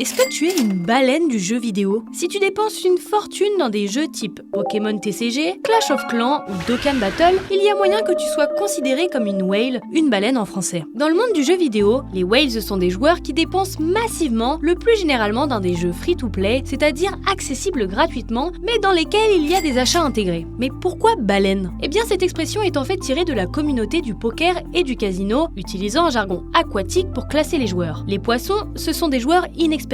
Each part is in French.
Est-ce que tu es une baleine du jeu vidéo? Si tu dépenses une fortune dans des jeux type Pokémon TCG, Clash of Clans ou Dokkan Battle, il y a moyen que tu sois considéré comme une whale, une baleine en français. Dans le monde du jeu vidéo, les whales sont des joueurs qui dépensent massivement, le plus généralement dans des jeux free-to-play, c'est-à-dire accessibles gratuitement, mais dans lesquels il y a des achats intégrés. Mais pourquoi baleine? Eh bien cette expression est en fait tirée de la communauté du poker et du casino, utilisant un jargon aquatique pour classer les joueurs. Les poissons, ce sont des joueurs inexpérimentés.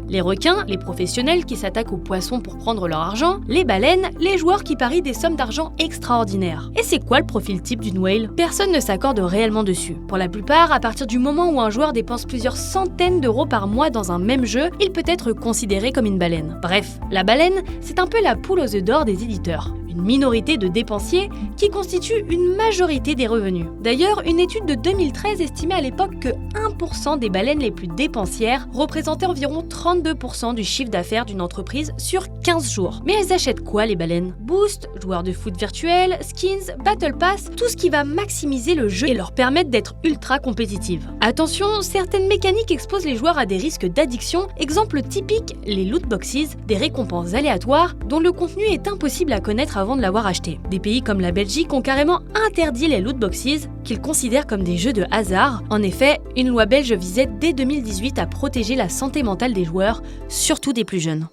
Les requins, les professionnels qui s'attaquent aux poissons pour prendre leur argent. Les baleines, les joueurs qui parient des sommes d'argent extraordinaires. Et c'est quoi le profil type d'une whale? Personne ne s'accorde réellement dessus. Pour la plupart, à partir du moment où un joueur dépense plusieurs centaines d'euros par mois dans un même jeu, il peut être considéré comme une baleine. Bref, la baleine, c'est un peu la poule aux œufs d'or des éditeurs. Une minorité de dépensiers qui constitue une majorité des revenus. D'ailleurs, une étude de 2013 estimait à l'époque que 1% des baleines les plus dépensières représentaient environ 32% du chiffre d'affaires d'une entreprise sur 15 jours. Mais elles achètent quoi les baleines? Boost, joueurs de foot virtuels, skins, battle pass, tout ce qui va maximiser le jeu et leur permettre d'être ultra compétitives. Attention, certaines mécaniques exposent les joueurs à des risques d'addiction, exemple typique, les loot boxes, des récompenses aléatoires dont le contenu est impossible à connaître avant de l'avoir acheté. Des pays comme la Belgique ont carrément interdit les loot boxes, qu'ils considèrent comme des jeux de hasard. En effet, une loi belge visait dès 2018 à protéger la santé mentale des joueurs, surtout des plus jeunes.